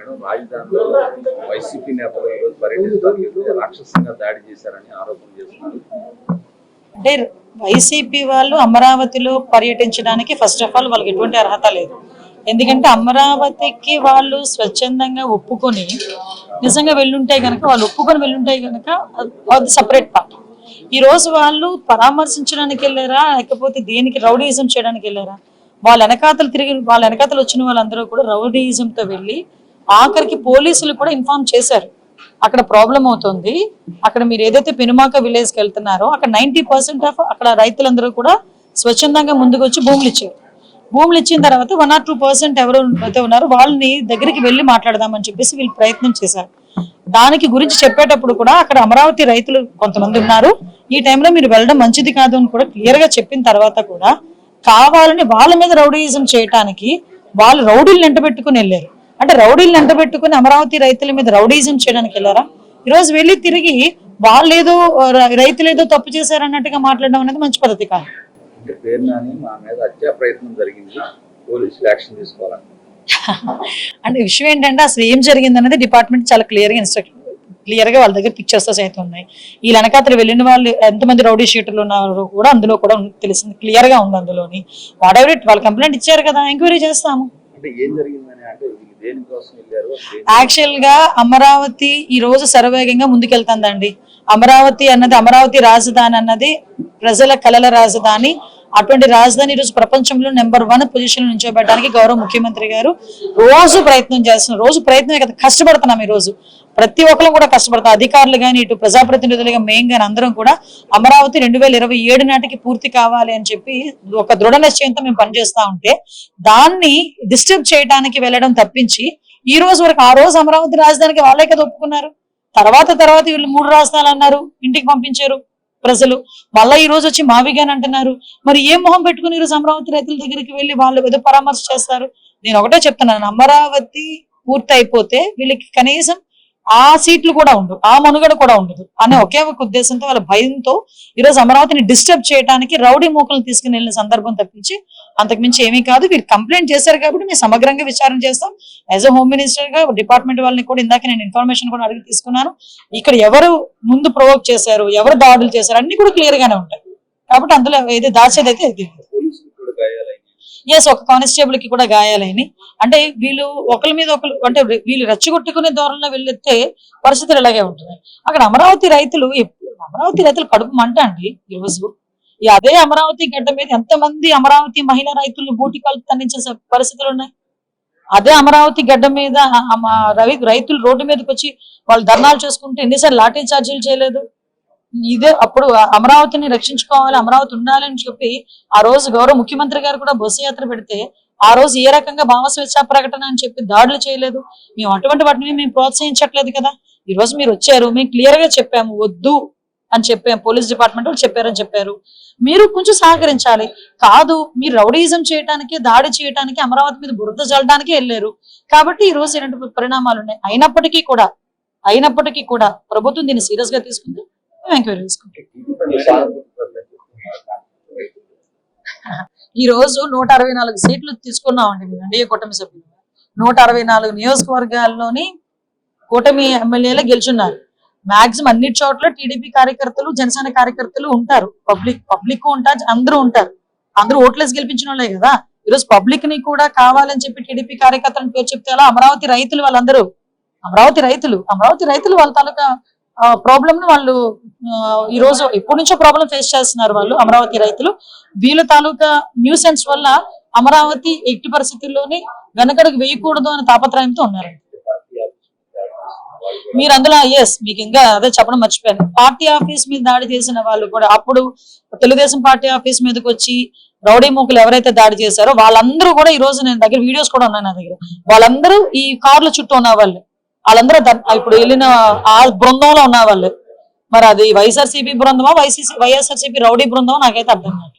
Madam రాజధానిలో YCP నేతలు ఈరోజు పర్యటిస్తారు రాక్షసంగా దాడి చేశారని ఆరోపణ చేస్తున్నారు. అంటే వైసీపీ వాళ్ళు అమరావతిలో పర్యటించడానికి ఫస్ట్ ఆఫ్ ఆల్ వాళ్ళకి ఎటువంటి అర్హత లేదు. ఎందుకంటే అమరావతికి వాళ్ళు స్వచ్ఛందంగా ఒప్పుకొని నిజంగా వెళ్ళుంటే కనుక వాళ్ళు ఒప్పుకొని వెళ్ళుంటే కనుక అది సపరేట్ పార్ట్. ఈ రోజు వాళ్ళు పరామర్శించడానికి వెళ్ళారా లేకపోతే దేనికి రౌడీయిజం చేయడానికి వెళ్ళారా? వాళ్ళ వెనకాతలు వచ్చిన వాళ్ళందరూ కూడా రౌడీయిజంతో వెళ్ళి ఆఖరికి పోలీసులు కూడా ఇన్ఫార్మ్ చేశారు అక్కడ ప్రాబ్లం అవుతుంది, అక్కడ మీరు ఏదైతే పెనుమాక విలేజ్కి వెళ్తున్నారో అక్కడ 90% ఆఫ్ అక్కడ రైతులందరూ కూడా స్వచ్ఛందంగా ముందుకు వచ్చి భూములు ఇచ్చారు. భూములు ఇచ్చిన తర్వాత 1 or 2% ఎవరు అయితే ఉన్నారో వాళ్ళని దగ్గరికి వెళ్ళి మాట్లాడదామని చెప్పేసి వీళ్ళు ప్రయత్నం చేశారు. దానికి గురించి చెప్పేటప్పుడు కూడా అక్కడ అమరావతి రైతులు కొంతమంది ఉన్నారు, ఈ టైంలో మీరు వెళ్ళడం మంచిది కాదు అని కూడా క్లియర్ గా చెప్పిన తర్వాత కూడా కావాలని వాళ్ళ మీద రౌడీయిజం చేయడానికి వాళ్ళు రౌడీలను ఎంటబెట్టుకుని వెళ్ళారు. అంటే రౌడీలను ఎంటబెట్టుకుని అమరావతి రైతుల మీద రౌడీయిజం చేయడానికి వెళ్ళారా? ఈరోజు వెళ్ళి తిరిగి వాళ్ళేదో రైతులేదో తప్పు చేశారన్నట్టుగా మాట్లాడడం అనేది మంచి పద్ధతి కాదు. అంటే విషయం ఏంటంటే అసలు ఏం జరిగింది అనేది డిపార్ట్మెంట్ చాలా క్లియర్ గా వాళ్ళ దగ్గర పిక్చర్స్ అయితే ఉన్నాయి. ఈ వెనకాతలు వెళ్ళిన వాళ్ళు ఎంతమంది రౌడీ షీటర్లు ఉన్నారో కూడా అందులో కూడా తెలిసింది, క్లియర్ గా ఉంది అందులోని. వాట్ ఎవర్ ఇట్, వాళ్ళు కంప్లైంట్ ఇచ్చారు కదా, ఎంక్వైరీ చేస్తాము. యాక్చువల్ గా అమరావతి ఈ రోజు శరవేగంగా ముందుకెళ్తుందండి. అమరావతి అన్నది, అమరావతి రాజధాని అన్నది ప్రజల కలల రాజధాని. అటువంటి రాజధాని ఈరోజు ప్రపంచంలో నెంబర్ 1 పొజిషన్ నుంచోబెట్టడానికి గౌరవ ముఖ్యమంత్రి గారు రోజు ప్రయత్నం చేస్తున్నారు. రోజు ప్రయత్నమే కదా, కష్టపడుతున్నాం. ఈ రోజు ప్రతి ఒక్కరు కూడా కష్టపడతాం, అధికారులు కానీ ఇటు ప్రజాప్రతినిధులుగా మెయిన్ గాని అందరం కూడా అమరావతి 2027 నాటికి పూర్తి కావాలి అని చెప్పి ఒక దృఢ నిశ్చయంతో మేము పనిచేస్తా ఉంటే దాన్ని డిస్టర్బ్ చేయడానికి వెళ్ళడం తప్పించి ఈ రోజు వరకు ఆ రోజు అమరావతి రాజధానికి వాళ్ళే కదా ఒప్పుకున్నారు. తర్వాత వీళ్ళు 3 రాజధానులు అన్నారు, ఇంటికి పంపించారు ప్రజలు. మళ్ళీ ఈ రోజు వచ్చి మావిగాని అంటున్నారు. మరి ఏం మొహం పెట్టుకుని ఈరోజు అమరావతి రైతుల దగ్గరికి వెళ్ళి వాళ్ళు ఏదో పరామర్శ చేస్తారు? నేను ఒకటే చెప్తున్నాను, అమరావతి పూర్తి అయిపోతే వీళ్ళకి కనీసం ఆ సీట్లు కూడా ఉండవు, ఆ మనుగడ కూడా ఉండదు అనే ఒకే ఒక ఉద్దేశంతో వాళ్ళ భయంతో ఈరోజు అమరావతిని డిస్టర్బ్ చేయడానికి రౌడీ మూకలను తీసుకుని వెళ్ళిన సందర్భం తప్పించి అంతకుమించి ఏమీ కాదు. వీళ్ళు కంప్లైంట్ చేశారు కాబట్టి మేము సమగ్రంగా విచారణ చేస్తాం. యాజ్ అ హోమ్ మినిస్టర్ గా డిపార్ట్మెంట్ వాళ్ళని కూడా ఇందాక నేను ఇన్ఫర్మేషన్ కూడా అడిగి తీసుకున్నాను. ఇక్కడ ఎవరు ముందు ప్రొవోక్ చేశారు, ఎవరు దాడులు చేశారు అన్ని కూడా క్లియర్ గానే ఉంటాయి. కాబట్టి అందులో ఏది దాచేది అయితే ఒక కానిస్టేబుల్ కి కూడా గాయాలని. అంటే వీళ్ళు ఒకరి మీద ఒకరు అంటే వీళ్ళు రెచ్చగొట్టుకునే ధోరణిలో వెళ్ళితే పరిస్థితులు ఇలాగే ఉంటున్నాయి. అక్కడ అమరావతి రైతులు కడుపు మంట అండి. ఈరోజు అదే అమరావతి గడ్డ మీద ఎంతమంది అమరావతి మహిళా రైతులు బూటి కాలు తన్నించే పరిస్థితులు ఉన్నాయి. అదే అమరావతి గడ్డ మీద రైతులు రోడ్డు మీదకి వచ్చి వాళ్ళు ధర్నాలు చేసుకుంటే ఎన్నిసార్లు లాఠీ చార్జీలు చేయలేదు? ఇదే అప్పుడు అమరావతిని రక్షించుకోవాలి, అమరావతి ఉండాలని చెప్పి ఆ రోజు గౌరవ ముఖ్యమంత్రి గారు కూడా బస్సు యాత్ర పెడితే ఆ రోజు ఏ రకంగా భావస్వేచ్ఛ ప్రకటన అని చెప్పి దాడులు చేయలేదు. మేము అటువంటి వాటిని మేము ప్రోత్సహించట్లేదు కదా. ఈ రోజు మీరు వచ్చారు, మేము క్లియర్ గా చెప్పాము వద్దు అని చెప్పాము, పోలీస్ డిపార్ట్మెంట్ వాళ్ళు చెప్పారు. మీరు కొంచెం సహకరించాలి. కాదు మీరు రౌడీయిజం చేయడానికి, దాడి చేయడానికి, అమరావతి మీద బురద జల్లడానికి వెళ్ళారు కాబట్టి ఈ రోజు ఇలాంటి పరిణామాలు ఉన్నాయి. అయినప్పటికీ కూడా ప్రభుత్వం దీన్ని సీరియస్ గా తీసుకుంది, ఎంక్వైరీ చేసుకుంటాం. ఈ రోజు 164 సీట్లు తీసుకున్నామండి మేము ఎన్డీఏ కూటమి సభ్యులు. 164 నియోజకవర్గాల్లోని కూటమి ఎమ్మెల్యేలే గెలుచున్నారు. మాక్సిమం అన్ని చోట్ల టీడీపీ కార్యకర్తలు, జనసేన కార్యకర్తలు ఉంటారు, పబ్లిక్ ఉంటారు, అందరూ ఉంటారు. అందరూ ఓట్లేసి గెలిపించిన వాళ్ళే కదా. ఈరోజు పబ్లిక్ ని కూడా కావాలని చెప్పి టీడీపీ కార్యకర్తలను పేరు చెప్తే అలా అమరావతి రైతులు వాళ్ళందరూ అమరావతి రైతులు వాళ్ళ తాలూకా ప్రాబ్లమ్ ని వాళ్ళు ఈ రోజు ఎప్పటి నుంచో ప్రాబ్లం ఫేస్ చేస్తున్నారు వాళ్ళు అమరావతి రైతులు. వీళ్ళ తాలూకా న్యూసెన్స్ వల్ల అమరావతి ఎట్టి పరిస్థితుల్లోని వెనకడుగు వేయకూడదు అనే తాపత్రయంతో ఉన్నారు. మీరు అందులో మీకు ఇంకా అదే చెప్పడం మర్చిపోయాను, పార్టీ ఆఫీస్ మీద దాడి చేసిన వాళ్ళు కూడా అప్పుడు తెలుగుదేశం పార్టీ ఆఫీస్ మీదకి వచ్చి రౌడీ మూకలు ఎవరైతే దాడి చేశారో వాళ్ళందరూ కూడా ఈ రోజు నేను దగ్గర వీడియోస్ కూడా ఉన్నాయి నా దగ్గర. వాళ్ళందరూ ఈ కార్ల చుట్టూ ఉన్న వాళ్ళందరూ ఇప్పుడు వెళ్ళిన ఆ బృందంలో ఉన్న వాళ్ళు. మరి అది వైఎస్ఆర్సీపీ బృందమా వైఎస్ఆర్సీపీ రౌడీ బృందమా నాకైతే అర్థం కాదు.